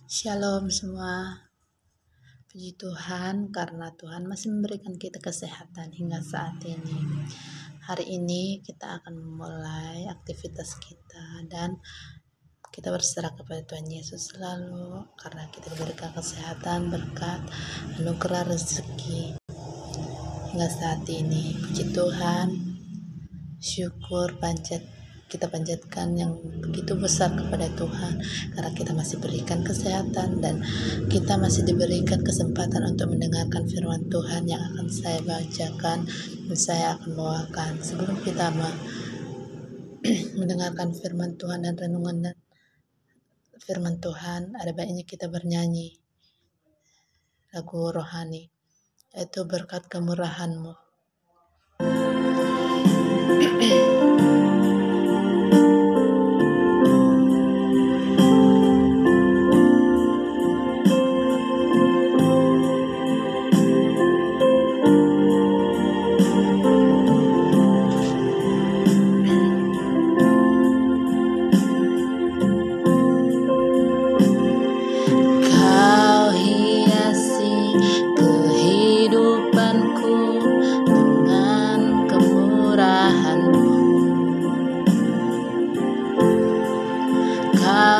Shalom semua, puji Tuhan karena Tuhan masih memberikan kita kesehatan hingga saat ini. Hari ini kita akan memulai aktivitas kita dan kita berserah kepada Tuhan Yesus selalu karena kita diberikan kesehatan, berkat, anugerah rezeki hingga saat ini. Puji Tuhan, syukur kita panjatkan yang begitu besar kepada Tuhan karena kita masih berikan kesehatan dan kita masih diberikan kesempatan untuk mendengarkan firman Tuhan yang akan saya bacakan dan saya akan bawakan. Sebelum kita mendengarkan firman Tuhan dan renungan firman Tuhan, ada baiknya kita bernyanyi lagu rohani, yaitu berkat kemurahan-Mu.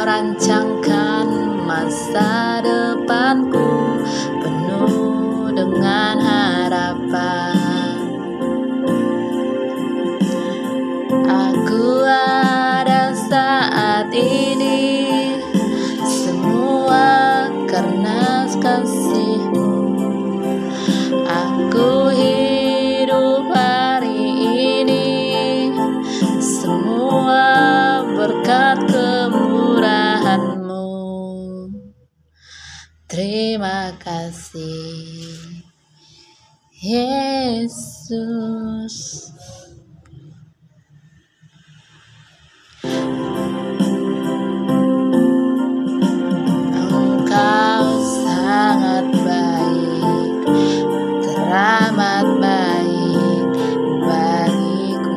Rancangkan masa depanku penuh dengan harapan. Aku ada saat ini semua karena kasih-Mu. Aku hidup hari ini semua berkat kemurahan-Mu. Terima kasih Yesus. Engkau sangat baik, teramat baik bagiku.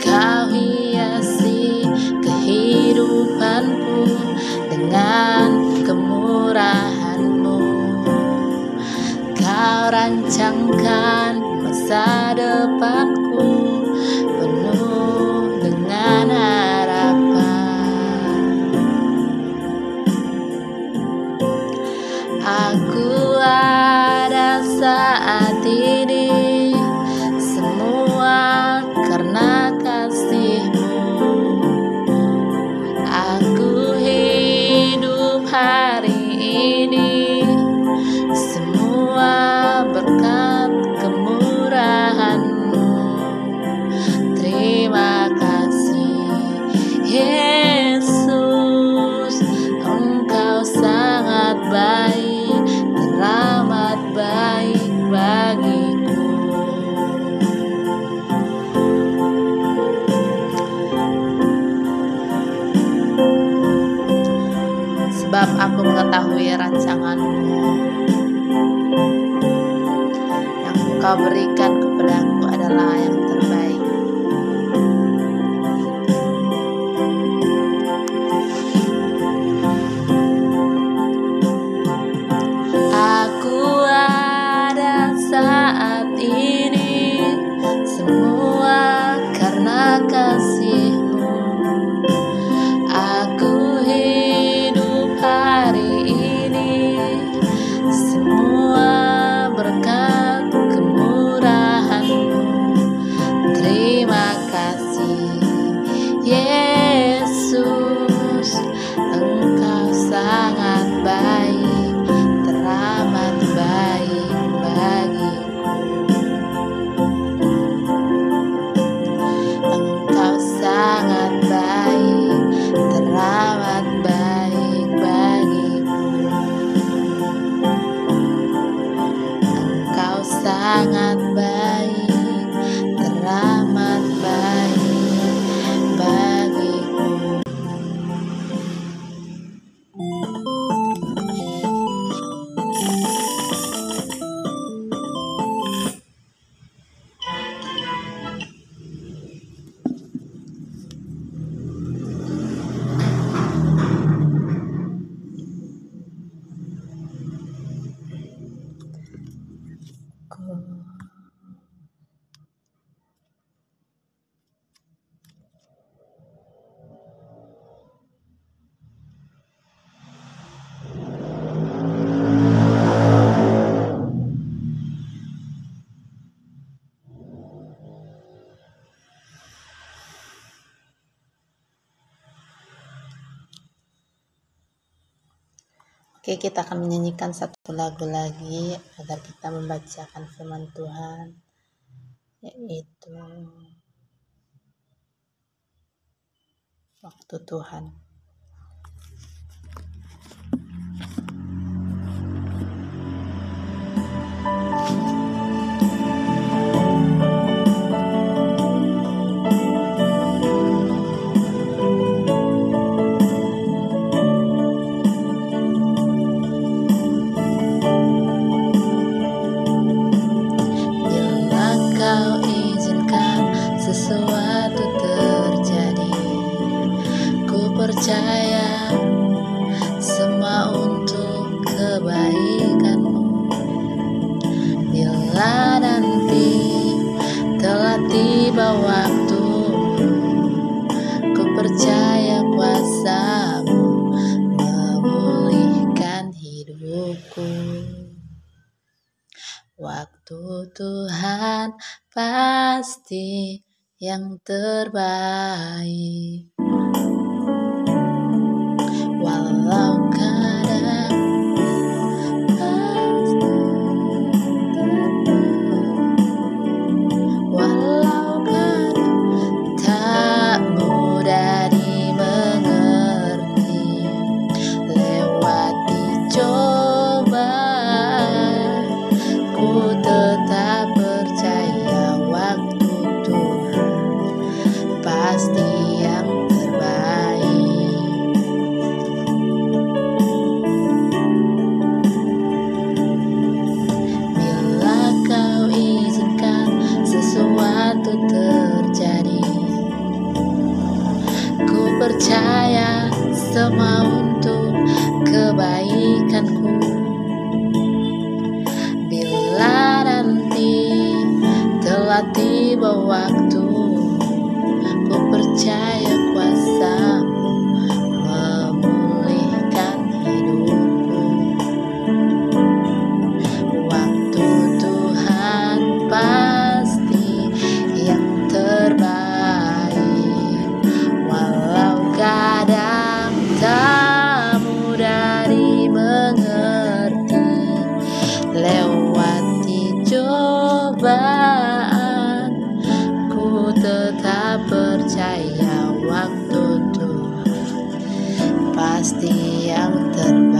Kau hiasi kehidupanku dengan kemurahan-Mu. Kau rancangkan masa depanku penuh dengan harapan. Aku ada saat ini semua karena kasih-Mu. Aku hidup hari ini semua berkat kemurahan-Mu. Terima kasih Yesus, Engkau sangat baik, teramat baik bagiku. Sebab aku mengetahui rancangan-Mu yang Engkau berikan kepadaku adalah yang terbaik. Aku ada saat ini semua karena kasih-Mu. Aku hidup hari ini semua berkat kemurahan-Mu. Terima kasih Yesus, Engkau sangat baik, teramat baik bagiku. Engkau sangat baik, teramat baik bagiku. Engkau sangat baik, teramat baik bagiku. hidupku. Oke, kita akan menyanyikan satu lagu lagi agar kita membacakan firman Tuhan, yaitu Waktu Tuhan. Sesuatu terjadi, ku percaya semua untuk kebaikanmu. Bila nanti telah tiba waktu, ku percaya kuasa-Mu memulihkan hidupku. Waktu Tuhan pasti yang terbaik, walau kadang pasti terbaik, walau kadang tak mudah dimengerti, lewati cobaan, ku tetap percaya waktu Tuhan pasti yang terbaik. Bila Kau izinkan sesuatu terjadi, ku percaya semua untuk kebaikanku. Bila nanti telah tiba waktu, ku percaya kuasa-Mu memulihkan hidupku. Waktu Tuhan pasti yang terbaik, walau kadang tak mudah dimengerti, lewati cobaan, ku tetap percaya waktu Tuhan pasti yang terbaik.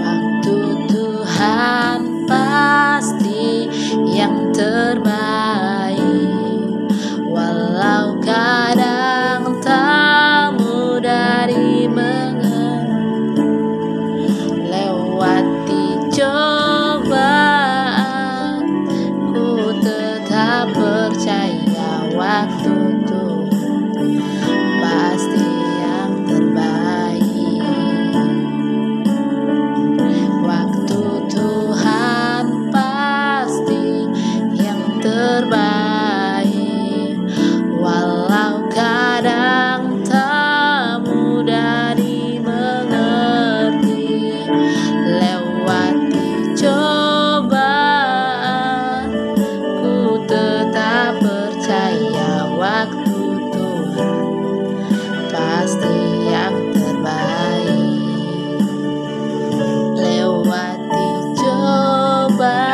Waktu Tuhan pasti yang terbaik, walau kadang tak mudah dimengerti, lewati cobaan, ku tetap percaya waktu Tuhan pasti yang terbaik. Waktu Tuhan pasti yang terbaik, walau kadang tak mudah dimengerti, lewati cobaan, ku tetap percaya waktu Tuhan pasti yang terbaik. Lewati cobaan,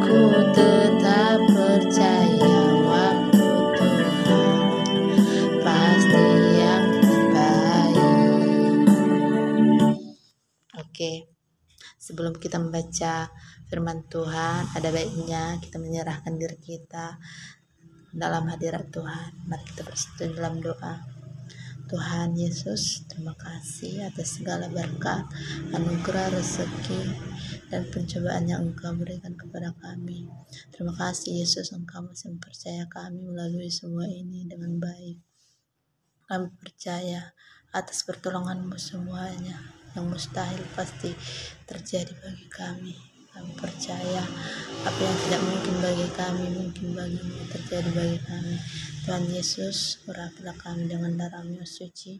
ku tetap percaya waktu Tuhan pasti yang terbaik. Oke, sebelum kita membaca firman Tuhan, ada baiknya kita menyerahkan diri kita dalam hadirat Tuhan. Mari kita bersatu dalam doa. Tuhan Yesus, terima kasih atas segala berkat, anugerah, rezeki, dan pencobaan yang Engkau berikan kepada kami. Terima kasih Yesus, Engkau masih mempercaya kami melalui semua ini dengan baik. Kami percaya atas pertolongan-Mu semuanya yang mustahil pasti terjadi bagi kami. Kami percaya apa yang tidak mungkin bagi kami mungkin bagi-Mu terjadi bagi kami. Tuhan Yesus, urapilah kami dengan darah-Mu yang suci.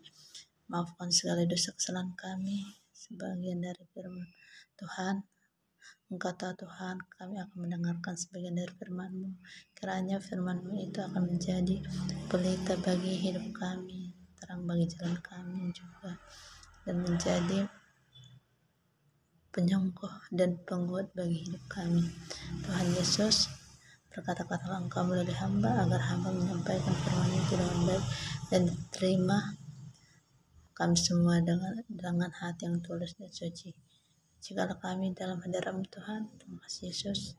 Maafkan segala dosa kesalahan kami sebagian dari firman Tuhan. Engkau tahu Tuhan, kami akan mendengarkan sebagian dari firman-Mu. Kiranya firman-Mu itu akan menjadi pelita bagi hidup kami, terang bagi jalan kami juga, dan menjadi penyongkoh dan penguat bagi hidup kami. Tuhan Yesus, berkata-katalah Engkau melalui hamba, agar hamba menyampaikan firman itu dengan baik dan diterima kami semua dengan hati yang tulus dan suci. Jikalau kami dalam hadirat-Mu Tuhan, terima kasih Yesus,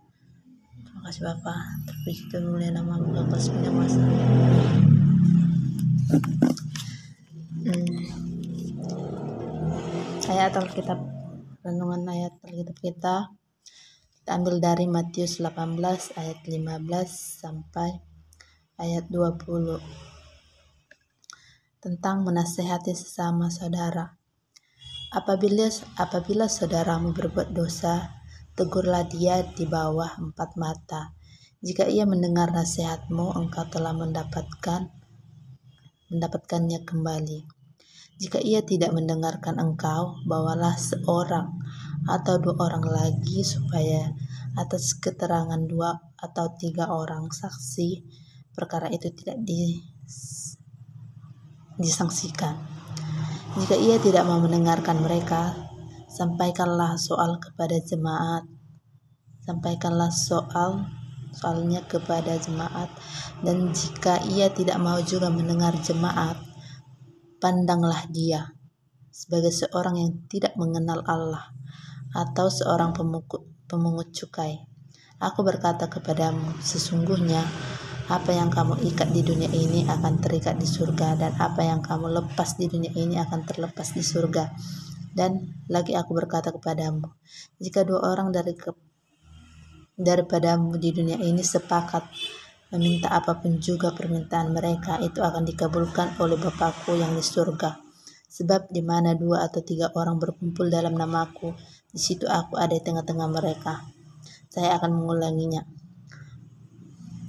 terima kasih Bapa, terpuji dan mulia nama-Mu kekal sepanjang masa. Ayat Alkitab, renungan ayat Alkitab kita ambil dari Matius 18 ayat 15 sampai ayat 20 tentang menasehati sesama saudara. Apabila saudaramu berbuat dosa, tegurlah dia di bawah 4 mata. Jika ia mendengar nasihatmu, engkau telah mendapatkannya kembali. Jika ia tidak mendengarkan engkau, bawalah seorang atau 2 orang lagi, supaya atas keterangan 2 atau 3 orang saksi perkara itu tidak disangsikan. Jika ia tidak mau mendengarkan mereka, sampaikanlah soalnya kepada jemaat. Dan jika ia tidak mau juga mendengar jemaat, pandanglah dia sebagai seorang yang tidak mengenal Allah, atau seorang pemungut cukai. Aku berkata kepadamu, sesungguhnya apa yang kamu ikat di dunia ini akan terikat di surga, dan apa yang kamu lepas di dunia ini akan terlepas di surga. Dan lagi aku berkata kepadamu, jika 2 orang daripadamu di dunia ini sepakat meminta apapun juga permintaan mereka, itu akan dikabulkan oleh Bapa-Ku yang di surga. Sebab di mana 2 atau 3 orang berkumpul dalam nama-Ku, di situ Aku ada di tengah-tengah mereka. Saya akan mengulanginya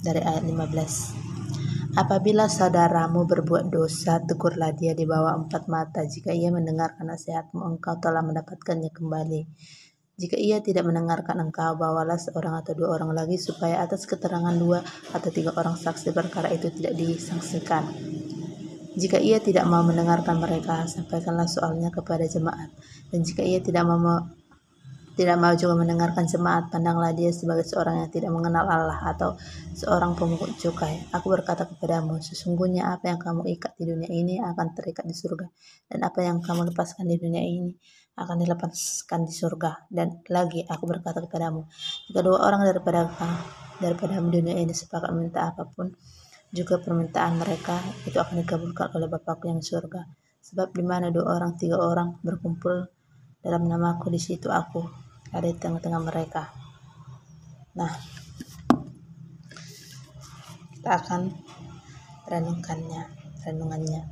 dari ayat 15. Apabila saudaramu berbuat dosa, tegurlah dia di bawah 4 mata. Jika ia mendengarkan nasihatmu, engkau telah mendapatkannya kembali. Jika ia tidak mendengarkan engkau, bawalah seorang atau 2 orang lagi, supaya atas keterangan 2 atau 3 orang saksi perkara itu tidak disangsikan. Jika ia tidak mau mendengarkan mereka, sampaikanlah soalnya kepada jemaat. Dan jika ia tidak mau juga mendengarkan jemaat, pandanglah dia sebagai seorang yang tidak mengenal Allah, atau seorang pemungut cukai. Aku berkata kepadamu, sesungguhnya apa yang kamu ikat di dunia ini akan terikat di surga, dan apa yang kamu lepaskan di dunia ini akan dilepaskan di surga. Dan lagi aku berkata kepadamu, jika 2 orang daripadamu di dunia ini sepakat meminta apapun juga permintaan mereka, itu akan dikabulkan oleh Bapa-Ku yang di surga. Sebab di mana 2 orang 3 orang berkumpul dalam nama-Ku, di situ Aku ada di tengah-tengah mereka. Nah, kita akan renungannya.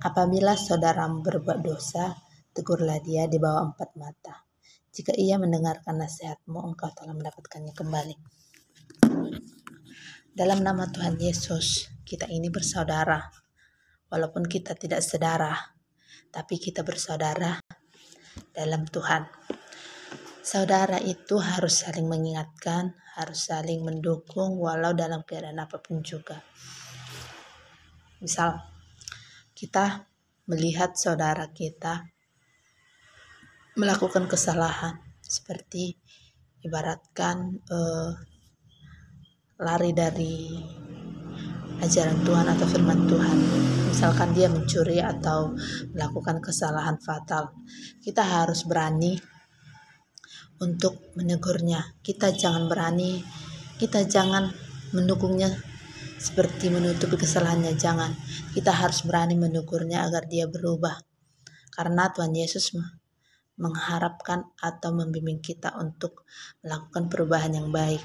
Apabila saudaramu berbuat dosa, tegurlah dia di bawah 4 mata. Jika ia mendengarkan nasihatmu, engkau telah mendapatkannya kembali. Dalam nama Tuhan Yesus, kita ini bersaudara. Walaupun kita tidak sedarah, tapi kita bersaudara dalam Tuhan. Saudara itu harus saling mengingatkan, harus saling mendukung walau dalam keadaan apapun juga. Misal, kita melihat saudara kita melakukan kesalahan, seperti ibaratkan lari dari ajaran Tuhan atau firman Tuhan. Misalkan dia mencuri atau melakukan kesalahan fatal, kita harus berani untuk menegurnya. Kita jangan mendukungnya seperti menutupi kesalahannya. Jangan. Kita harus berani menegurnya agar dia berubah. Karena Tuhan Yesus mengharapkan atau membimbing kita untuk melakukan perubahan yang baik.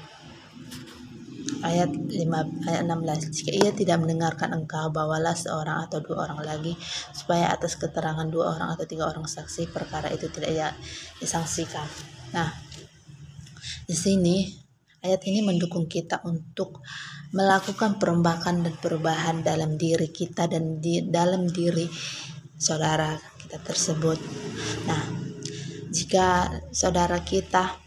Ayat 16. Jika ia tidak mendengarkan engkau, bawalah seorang atau 2 orang lagi, supaya atas keterangan 2 orang atau 3 orang saksi perkara itu tidak disangsikan. Nah, di sini ayat ini mendukung kita untuk melakukan perombakan dan perubahan dalam diri kita dan dalam diri saudara kita tersebut. Nah, jika saudara kita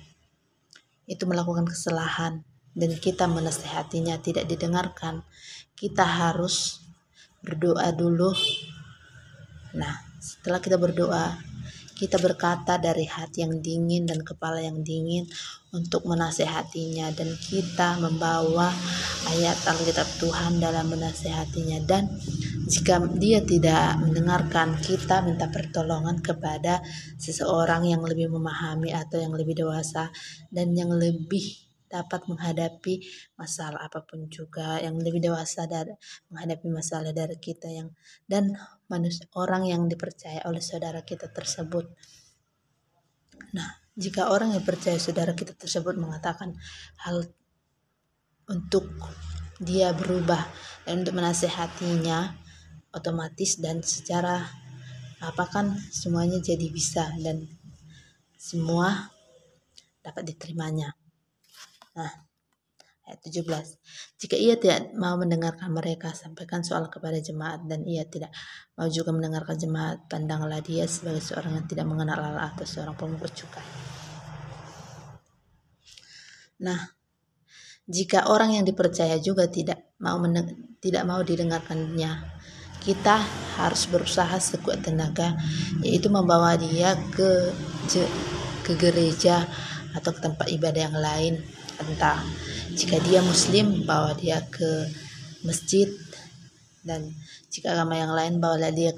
itu melakukan kesalahan dan kita menasehatinya tidak didengarkan, kita harus berdoa dulu. Nah, setelah kita berdoa, kita berkata dari hati yang dingin dan kepala yang dingin untuk menasehatinya, dan kita membawa ayat Alkitab Tuhan dalam menasehatinya. Dan jika dia tidak mendengarkan, kita minta pertolongan kepada seseorang yang lebih memahami atau yang lebih dewasa dan yang lebih dapat menghadapi masalah apapun juga, yang lebih dewasa dari menghadapi masalah dari kita, dan orang yang dipercaya oleh saudara kita tersebut. Nah, jika orang yang percaya saudara kita tersebut mengatakan hal untuk dia berubah dan untuk menasehatinya, otomatis dan secara semuanya jadi bisa dan semua dapat diterimanya. Nah, ayat 17. Jika ia tidak mau mendengarkan mereka, sampaikan soal kepada jemaat, dan ia tidak mau juga mendengarkan jemaat, pandanglah dia sebagai seorang yang tidak mengenal Allah atau seorang pemungut cukai. Nah, jika orang yang dipercaya juga tidak mau didengarkannya, kita harus berusaha sekuat tenaga, yaitu membawa dia ke gereja atau ke tempat ibadah yang lain. Entah jika dia muslim, bawa dia ke masjid, dan jika agama yang lain, bawalah dia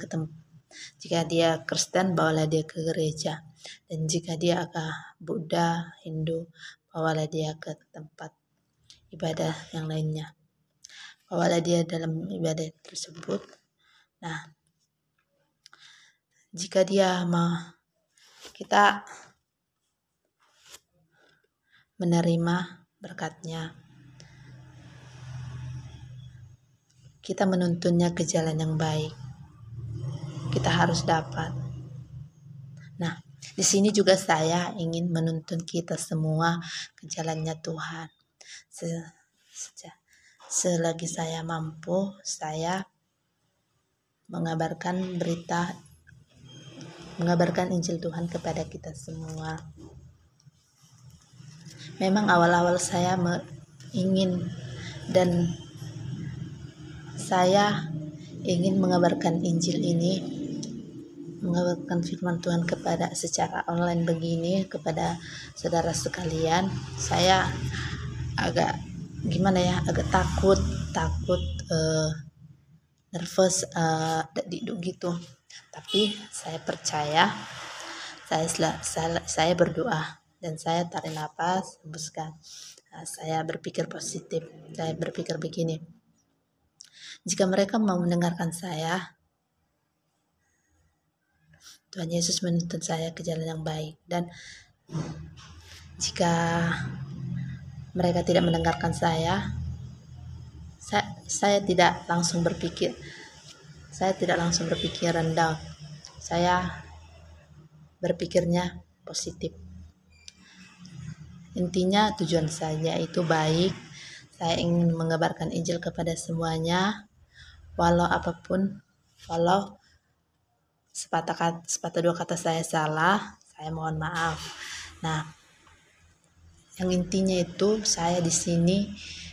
jika dia Kristen, bawalah dia ke gereja, dan jika dia agama Buddha, Hindu, bawalah dia ke tempat ibadah yang lainnya, bawalah dia dalam ibadah tersebut. Nah, jika dia kita menerima berkatnya, kita menuntunnya ke jalan yang baik, kita harus dapat. Nah, di sini juga saya ingin menuntun kita semua ke jalannya Tuhan. Selagi saya mampu, saya mengabarkan Injil Tuhan kepada kita semua. Memang awal-awal saya ingin mengabarkan Injil ini, mengabarkan firman Tuhan secara online begini kepada saudara sekalian. Saya agak takut, nervous, gitu. Tapi saya percaya, saya berdoa dan saya tarik nafas, hembuskan. Saya berpikir positif. Saya berpikir begini, jika mereka mau mendengarkan saya, Tuhan Yesus menuntun saya ke jalan yang baik. Dan jika mereka tidak mendengarkan saya tidak langsung berpikir rendah. Saya berpikirnya positif. Intinya tujuan saya itu baik. Saya ingin mengabarkan Injil kepada semuanya, walau sepatah dua kata saya salah, saya mohon maaf. Nah, yang intinya itu saya di sini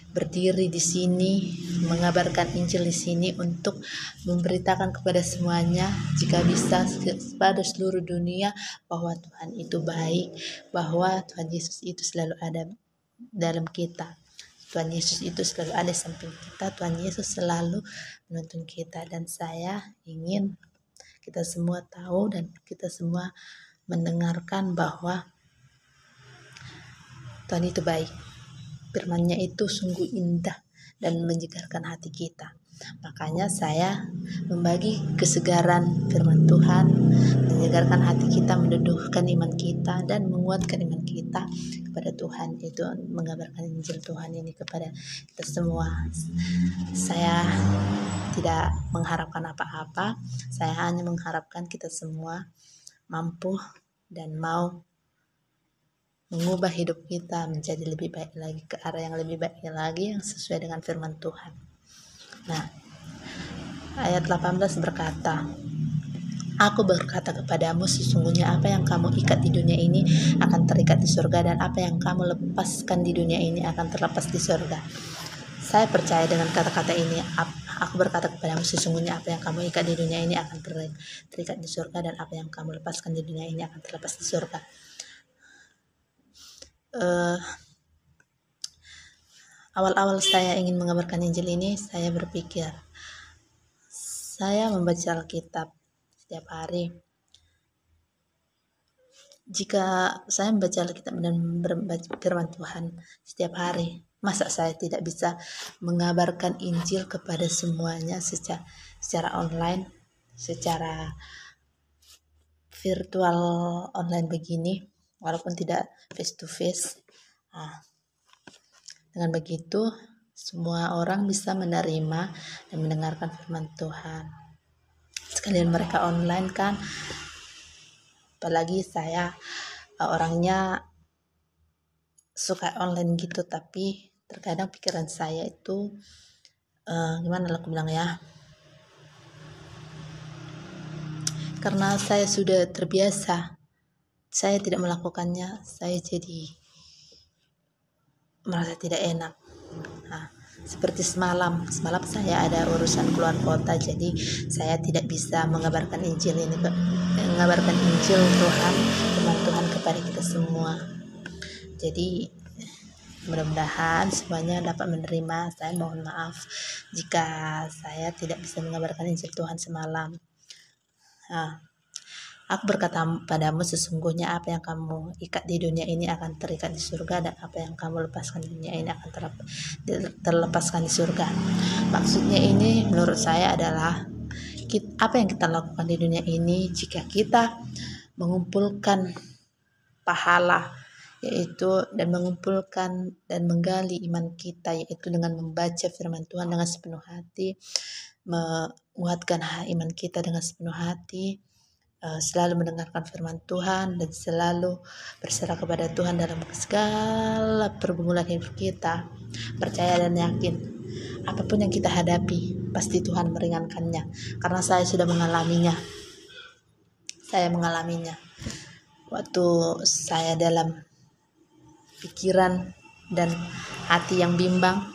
berdiri di sini mengabarkan Injil di sini untuk memberitakan kepada semuanya, jika bisa pada seluruh dunia, bahwa Tuhan itu baik, bahwa Tuhan Yesus itu selalu ada dalam kita. Tuhan Yesus itu selalu ada samping kita. Tuhan Yesus selalu menuntun kita, dan saya ingin kita semua tahu dan kita semua mendengarkan bahwa Tuhan itu baik. Firman-Nya itu sungguh indah dan menyegarkan hati kita. Makanya saya membagi kesegaran firman Tuhan, menyegarkan hati kita, meneduhkan iman kita, dan menguatkan iman kita kepada Tuhan, itu mengabarkan Injil Tuhan ini kepada kita semua. Saya tidak mengharapkan apa-apa, saya hanya mengharapkan kita semua mampu dan mau mengubah hidup kita menjadi lebih baik lagi, ke arah yang lebih baik lagi, yang sesuai dengan firman Tuhan. Nah, ayat 18 berkata, Aku berkata kepadamu, sesungguhnya apa yang kamu ikat di dunia ini akan terikat di surga, dan apa yang kamu lepaskan di dunia ini akan terlepas di surga. Saya percaya dengan kata-kata ini. Aku berkata kepadamu, sesungguhnya apa yang kamu ikat di dunia ini akan terikat di surga, dan apa yang kamu lepaskan di dunia ini akan terlepas di surga. Awal-awal saya ingin mengabarkan Injil ini, saya berpikir, saya membaca Alkitab setiap hari. Jika saya membaca Alkitab dan membaca firman Tuhan setiap hari, masa saya tidak bisa mengabarkan Injil kepada semuanya secara online, secara virtual online begini, walaupun tidak face to face. Dengan begitu, semua orang bisa menerima dan mendengarkan firman Tuhan. Sekalian mereka online kan, apalagi saya orangnya suka online gitu, tapi terkadang pikiran saya itu gimana lah aku bilang ya, karena saya sudah terbiasa, saya tidak melakukannya, saya jadi merasa tidak enak. Seperti semalam saya ada urusan keluar kota, jadi saya tidak bisa mengabarkan Injil Tuhan, firman Tuhan kepada kita semua. Jadi mudah-mudahan semuanya dapat menerima. Saya mohon maaf jika saya tidak bisa mengabarkan Injil Tuhan semalam. Aku berkata padamu, sesungguhnya apa yang kamu ikat di dunia ini akan terikat di surga, dan apa yang kamu lepaskan di dunia ini akan terlepaskan di surga. Maksudnya ini menurut saya adalah apa yang kita lakukan di dunia ini, jika kita mengumpulkan pahala, yaitu dan mengumpulkan dan menggali iman kita, yaitu dengan membaca firman Tuhan dengan sepenuh hati, menguatkan iman kita dengan sepenuh hati, selalu mendengarkan firman Tuhan, dan selalu berserah kepada Tuhan dalam segala pergumulan hidup kita. Percaya dan yakin, apapun yang kita hadapi, pasti Tuhan meringankannya, karena saya sudah mengalaminya. Saya mengalaminya waktu saya dalam pikiran dan hati yang bimbang.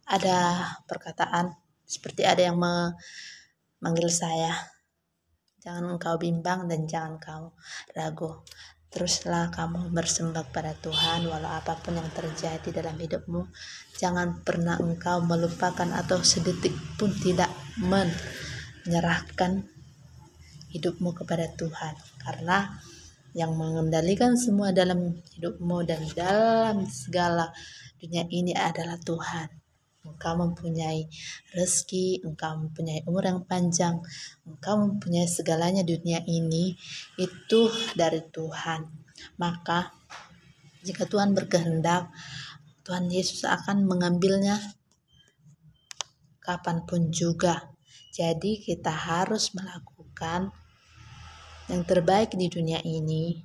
Ada perkataan seperti ada yang memanggil saya, jangan engkau bimbang dan jangan kau ragu. Teruslah kamu bersembah pada Tuhan walau apapun yang terjadi dalam hidupmu. Jangan pernah engkau melupakan atau sedetik pun tidak menyerahkan hidupmu kepada Tuhan. Karena yang mengendalikan semua dalam hidupmu dan dalam segala dunia ini adalah Tuhan. Engkau mempunyai rezeki, engkau mempunyai umur yang panjang, engkau mempunyai segalanya di dunia ini, itu dari Tuhan. Maka jika Tuhan berkehendak, Tuhan Yesus akan mengambilnya kapanpun juga. Jadi kita harus melakukan yang terbaik di dunia ini.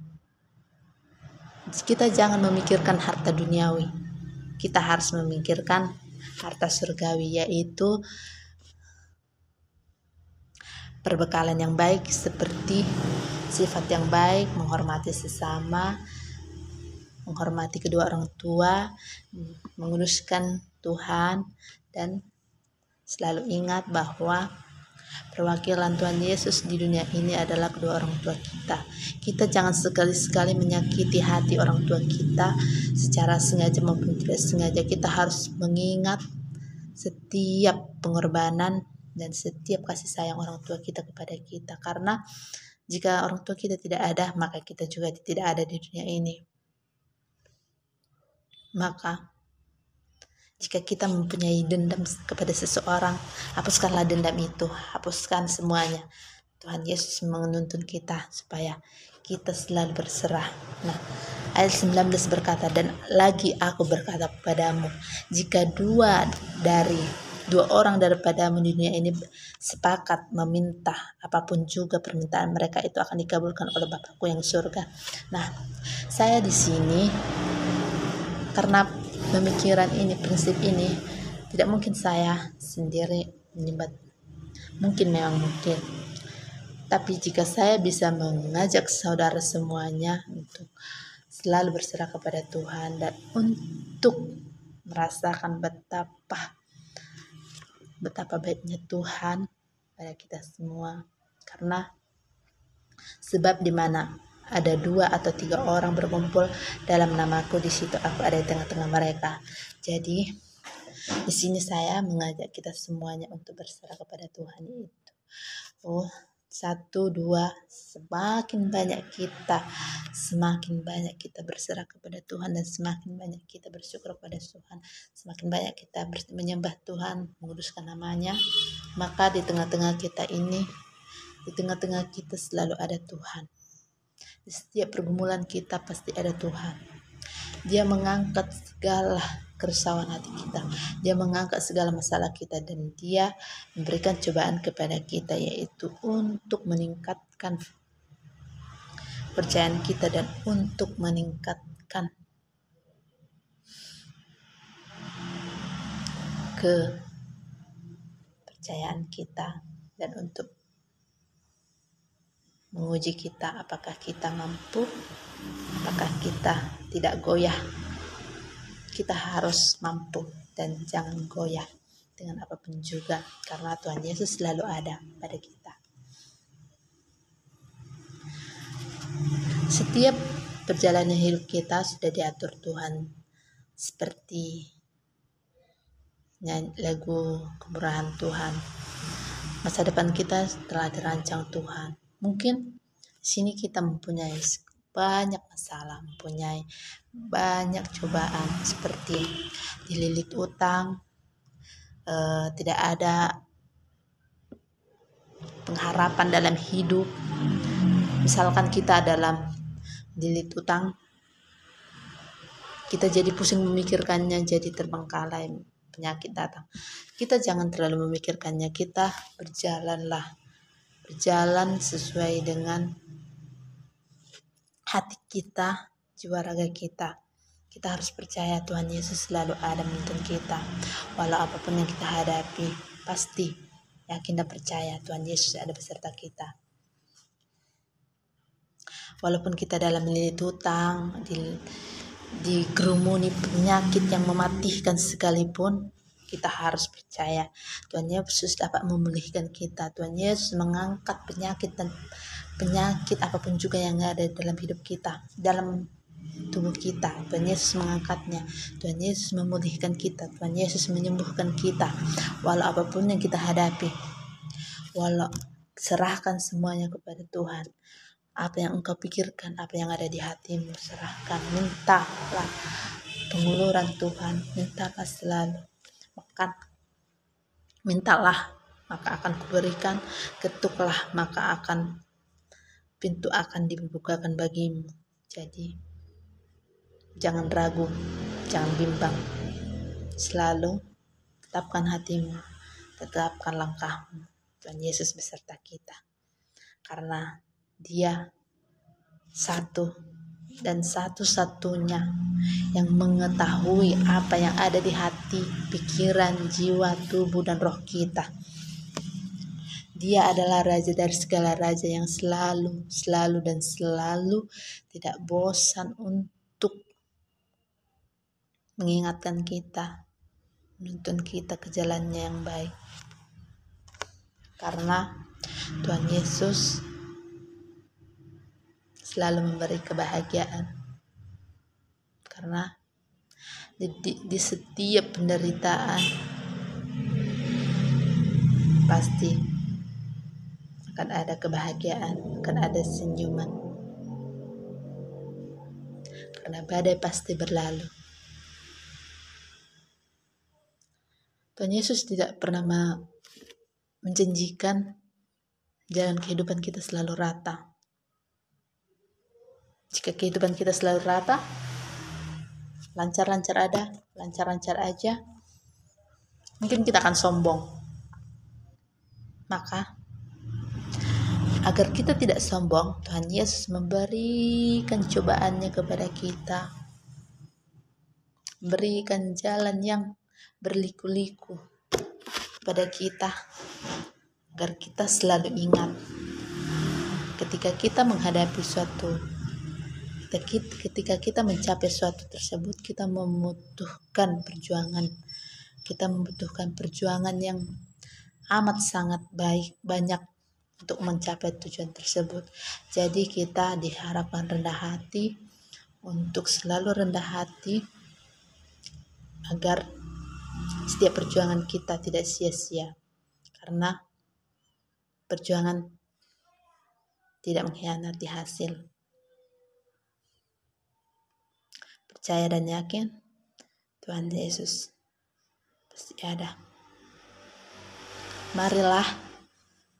Kita jangan memikirkan harta duniawi, kita harus memikirkan harta surgawi, yaitu perbekalan yang baik, seperti sifat yang baik, menghormati sesama, menghormati kedua orang tua, menguruskan Tuhan, dan selalu ingat bahwa perwakilan Tuhan Yesus di dunia ini adalah kedua orang tua kita. Kita jangan sekali-sekali menyakiti hati orang tua kita secara sengaja maupun tidak sengaja. Kita harus mengingat setiap pengorbanan dan setiap kasih sayang orang tua kita kepada kita. Karena jika orang tua kita tidak ada, maka kita juga tidak ada di dunia ini. Maka Jika kita mempunyai dendam kepada seseorang, hapuskanlah dendam itu, hapuskan semuanya. Tuhan Yesus menuntun kita supaya kita selalu berserah. Nah, ayat 19 berkata, dan lagi aku berkata kepadamu, jika dua orang daripadamu di dunia ini sepakat meminta apapun juga permintaan mereka, itu akan dikabulkan oleh Bapakku yang surga. Nah, saya di sini karena pemikiran ini, prinsip ini, tidak mungkin saya sendiri menyembah. Memang mungkin. Tapi jika saya bisa mengajak saudara semuanya untuk selalu berserah kepada Tuhan dan untuk merasakan betapa baiknya Tuhan pada kita semua. Karena sebab di mana ada 2 atau 3 orang berkumpul dalam namaku, di situ aku ada di tengah-tengah mereka. Jadi di sini saya mengajak kita semuanya untuk berserah kepada Tuhan itu. 1, 2, semakin banyak kita berserah kepada Tuhan dan semakin banyak kita bersyukur kepada Tuhan, semakin banyak kita menyembah Tuhan, menguduskan namanya, maka di tengah-tengah kita selalu ada Tuhan. Di setiap pergumulan kita pasti ada Tuhan. Dia mengangkat segala keresahan hati kita, dia mengangkat segala masalah kita, dan dia memberikan cobaan kepada kita, yaitu untuk meningkatkan kepercayaan kita dan untuk meningkatkan kepercayaan kita dan untuk menguji kita apakah kita mampu, apakah kita tidak goyah. Kita harus mampu dan jangan goyah dengan apapun juga, karena Tuhan Yesus selalu ada pada kita. Setiap perjalanan hidup kita sudah diatur Tuhan, seperti lagu Kemurahan Tuhan. Masa depan kita telah dirancang Tuhan. Mungkin di sini kita mempunyai banyak masalah, mempunyai banyak cobaan, seperti dililit utang, tidak ada pengharapan dalam hidup. Misalkan kita dalam dililit utang, kita jadi pusing memikirkannya, jadi terbengkalai, penyakit datang. Kita jangan terlalu memikirkannya, kita berjalan sesuai dengan hati kita, jiwa raga kita. Kita harus percaya Tuhan Yesus selalu ada menuntun kita. Walau apapun yang kita hadapi, pasti yakin dan percaya Tuhan Yesus ada beserta kita. Walaupun kita dalam dililit hutang, digerumuni penyakit yang mematikan sekalipun, kita harus percaya Tuhan Yesus dapat memulihkan kita. Tuhan Yesus mengangkat penyakit apapun juga yang ada dalam hidup kita, dalam tubuh kita. Tuhan Yesus mengangkatnya. Tuhan Yesus memulihkan kita. Tuhan Yesus menyembuhkan kita. Walau apapun yang kita hadapi, walau serahkan semuanya kepada Tuhan. Apa yang engkau pikirkan, apa yang ada di hatimu, serahkan. Mintalah penguluran Tuhan, mintalah selalu. Mintalah, maka akan kuberikan. Ketuklah, maka pintu akan dibukakan bagimu. Jadi jangan ragu, jangan bimbang. Selalu tetapkan hatimu, tetapkan langkahmu. Tuhan Yesus beserta kita. Karena Dia satu dan satu-satunya yang mengetahui apa yang ada di hati, pikiran, jiwa, tubuh, dan roh kita. Dia adalah Raja dari segala raja yang selalu tidak bosan untuk mengingatkan kita, menuntun kita ke jalannya yang baik. Karena Tuhan Yesus selalu memberi kebahagiaan. Karena di setiap penderitaan pasti akan ada kebahagiaan, akan ada senyuman. Karena badai pasti berlalu. Tuhan Yesus tidak pernah menjanjikan jalan kehidupan kita selalu rata. Jika kehidupan kita selalu rata, lancar-lancar aja, mungkin kita akan sombong. Maka, agar kita tidak sombong, Tuhan Yesus memberikan cobaannya kepada kita. Berikan jalan yang berliku-liku pada kita, agar kita selalu ingat ketika kita menghadapi ketika kita mencapai suatu tersebut, kita membutuhkan perjuangan yang amat sangat banyak untuk mencapai tujuan tersebut. Jadi kita diharapkan rendah hati, untuk selalu rendah hati, agar setiap perjuangan kita tidak sia-sia, karena perjuangan tidak mengkhianati hasil. Percaya dan yakin Tuhan Yesus pasti ada. Marilah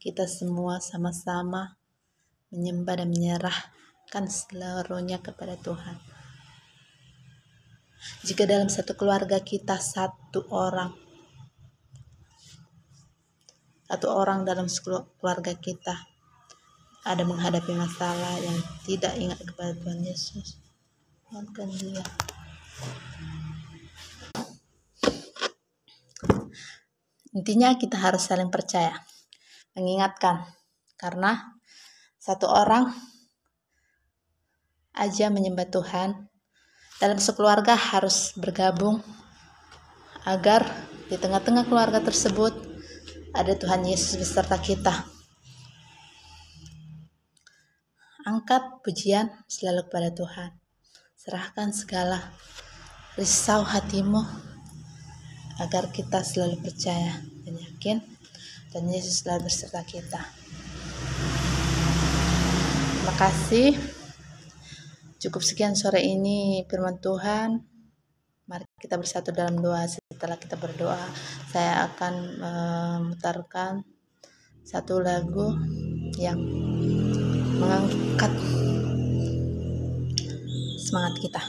kita semua sama-sama menyembah dan menyerahkan seluruhnya kepada Tuhan. Jika dalam satu keluarga kita satu orang dalam keluarga kita ada menghadapi masalah yang tidak ingat kepada Tuhan Yesus, maafkan dia. Intinya kita harus saling percaya, mengingatkan, karena satu orang aja menyembah Tuhan, dalam sekeluarga harus bergabung agar di tengah-tengah keluarga tersebut ada Tuhan Yesus beserta kita. Angkat pujian selalu kepada Tuhan. Serahkan segala risau hatimu agar kita selalu percaya dan yakin dan Yesus selalu beserta kita. Terima kasih. Cukup sekian sore ini firman Tuhan. Mari kita bersatu dalam doa. Setelah kita berdoa, saya akan memutarkan satu lagu yang mengangkat semangat kita.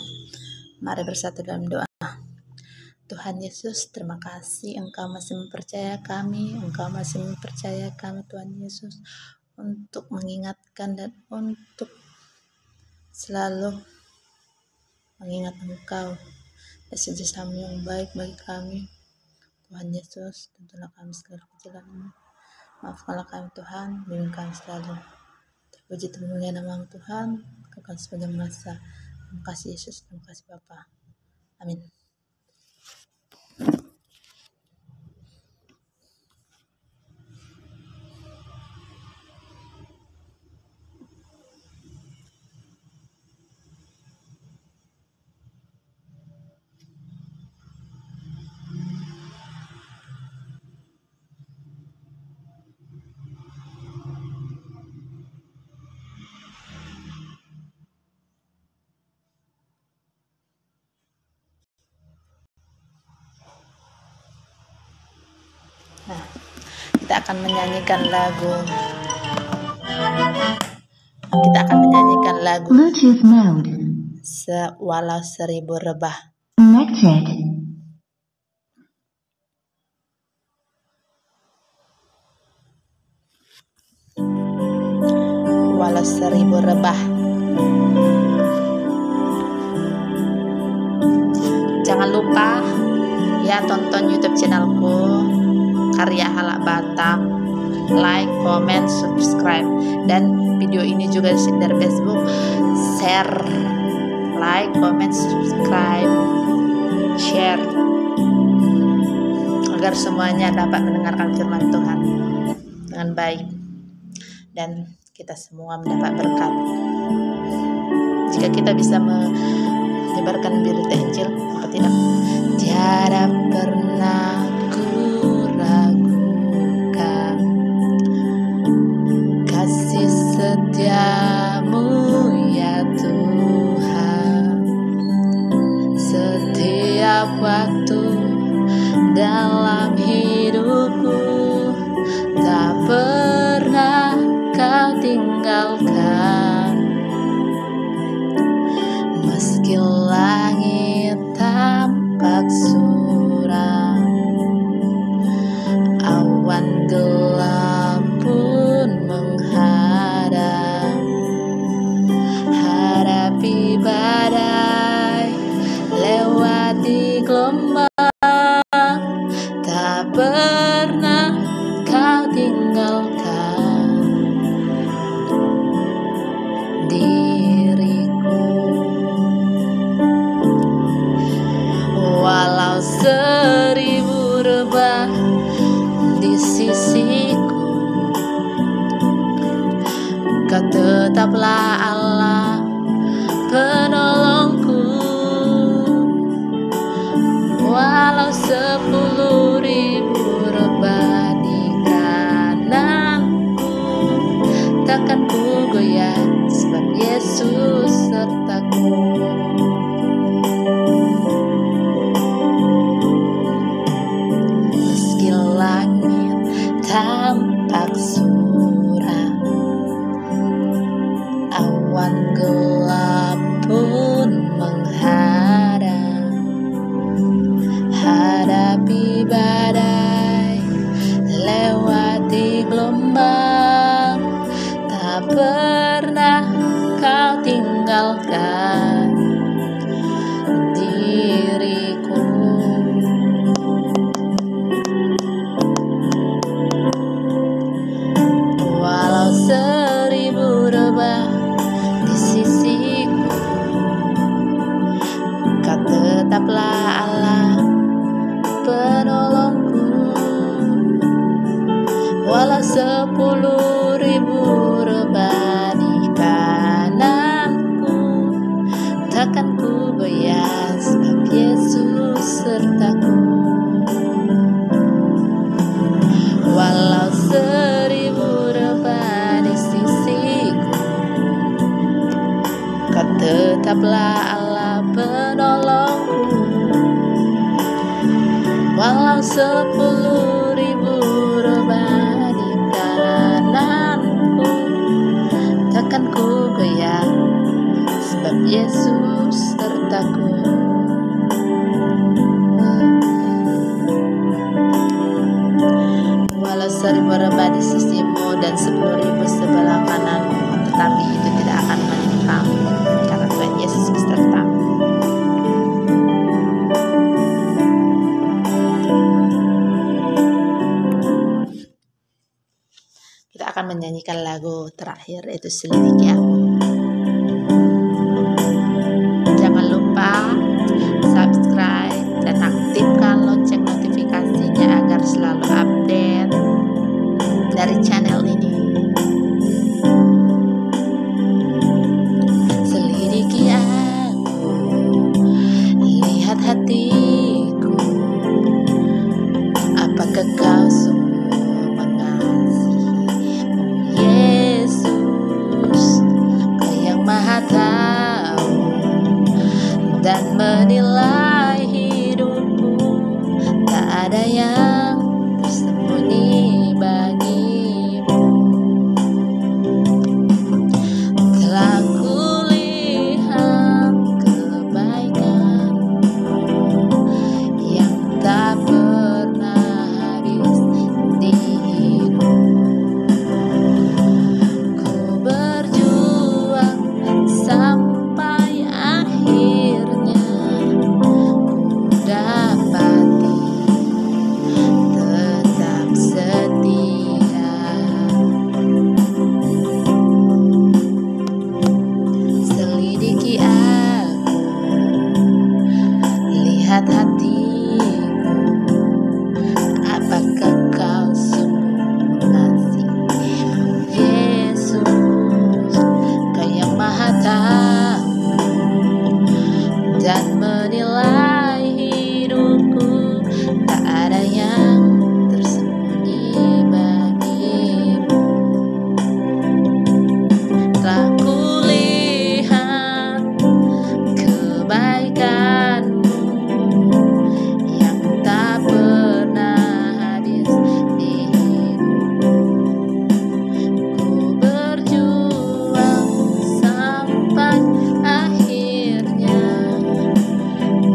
Mari bersatu dalam doa. Tuhan Yesus, terima kasih Engkau masih mempercaya kami, Tuhan Yesus, untuk mengingatkan dan untuk selalu mengingat Engkau dan kerjasama yang baik bagi kami. Tuhan Yesus, tentulah kami segala perjalanan. Maafkanlah kami Tuhan, bimbing kami selalu. Terpuji termulia nama Tuhan, kekal sepanjang masa. Terima kasih Yesus, terima kasih Bapa. Amin. Nah, kita akan menyanyikan lagu Bluetooth mode. Walau seribu rebah. Connected. Walau seribu rebah. Jangan lupa ya, tonton YouTube channelku Karya Halak Batam, like, comment, subscribe, dan video ini juga dari Facebook, share, like, comment, subscribe, share, agar semuanya dapat mendengarkan firman Tuhan dengan baik dan kita semua mendapat berkat. Jika kita bisa menyebarkan berita Injil, apa tidak? Tiada pernah ku ragukan kasih setiamu ya Tuhan. Setiap waktu dalam Kau tetaplah Allah penolongku, walau 10.000 rebah di kananku, takkan ku goyah, sebab Yesus sertaku. Walau 1.000 rebah di sisimu dan 10.000 sebelah kananmu, tetapi itu tidak akan menimpamu, karena Tuhan Yesus besertamu. Kita akan menyanyikan lagu terakhir, yaitu Selidiki Aku. Jangan lupa subscribe dan aktifkan lonceng notifikasinya agar selalu update dari channel ini. Selidiki aku, lihat hatiku, apakah kau sungguh mengasihi Yesus, Kau yang Maha Tahu dan menilai hidupku, tak ada yang tersembunyi bagimu. Telah kulihat kebaikanmu yang tak pernah habis di hidupku. Ku berjuang sampai akhirnya ku dapati tetap setia. Selidiki aku, lihat hatiku, apakah kau sungguh mengasihi Yesus, Kau yang Maha Tahu dan menilai hidupku, tak ada yang tersembunyi bagimu. Telah kulihat kebaikanmu yang tak pernah habis di hidupku. Ku berjuang sampai akhirnya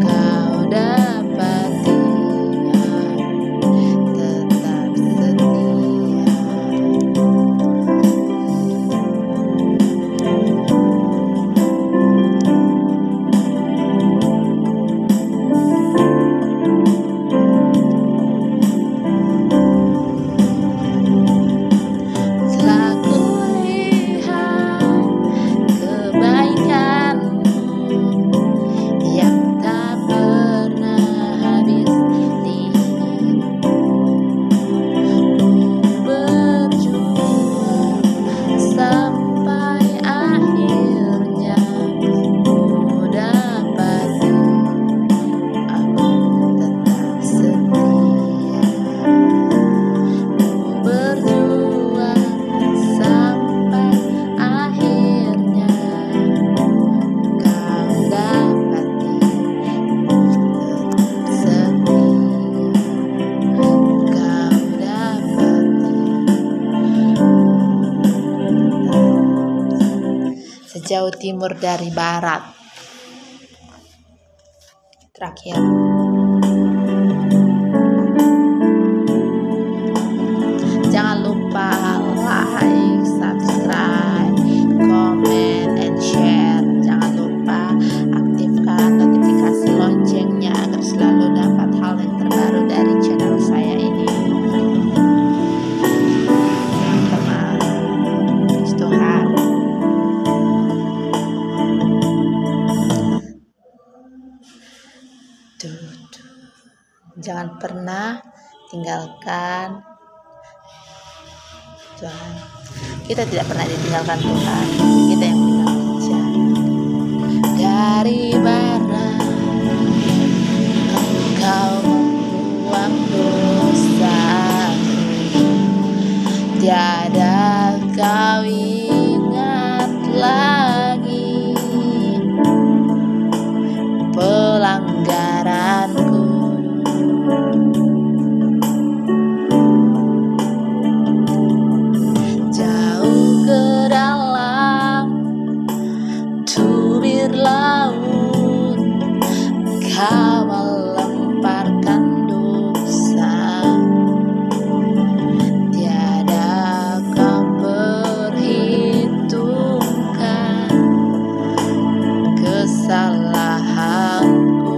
kau dapati aku tetap setia. Telah kulihat kebaikanmu yang tak pernah habis di hidupku. Ku berjuang sampai akhirnya ku dapati aku tetap setia. Ku berjuang sampai akhirnya kau dapati tetap setia. Kau dapati sejauh timur dari barat. Terakhir, jangan lupa like, subscribe, comment, and share. Jangan lupa aktifkan notifikasi loncengnya agar selalu dapat hal yang terbaru dari channel saya ini. Teman-teman, puji Tuhan. Jangan pernah tinggalkan Tuhan. Kita tidak pernah ditinggalkan Tuhan, kita yang meninggalkan Dia. Dari barat Engkau membuang dosa, tiada Kau ingat lagi. air laut, Kau melemparkan dosa, tiada Kau perhitungkan kesalahanku.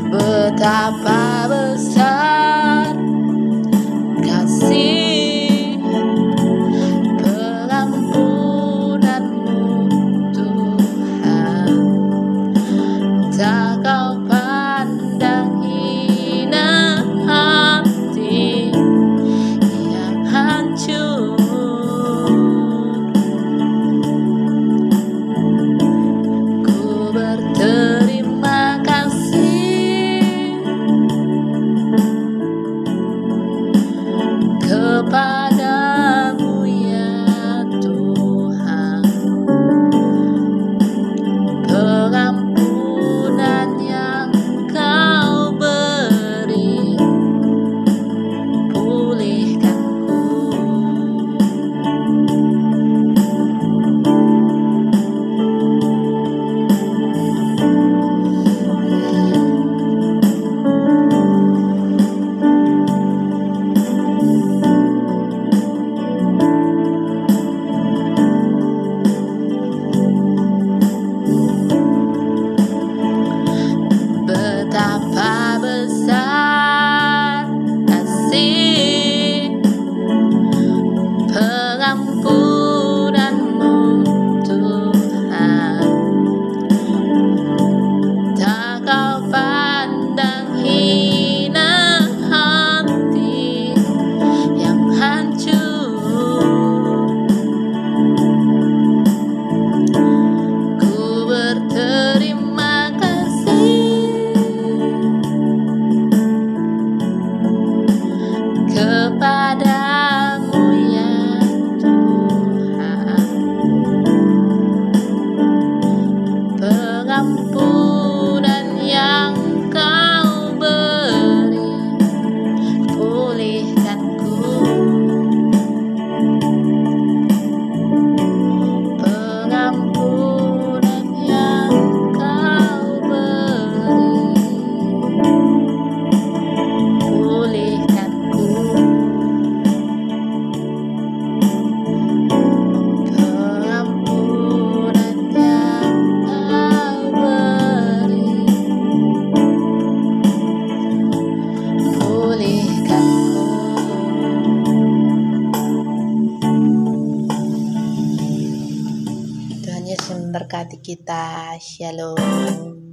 Betapa besar kasih pengampunanmu, Tuhan. Tak Kau pandang hina hati yang hancur. Ku berterima kasih kepadamu ya Tuhan. Pengampunan yang Kau beri, pulihkanku. Betapa besar kasih pengampunanmu, Tuhan. Tak Kau pandang hina hati yang hancur. Ku berterima kasih kepadamu ya Tuhan. Pengampunan yang Kau beri, pulihkanku. Pengampunan yang Kau beri, pulihkanku. Pengampunan yang Kau beri, pulihkanku. Tuhan Yesus memberkati kita. Shalom.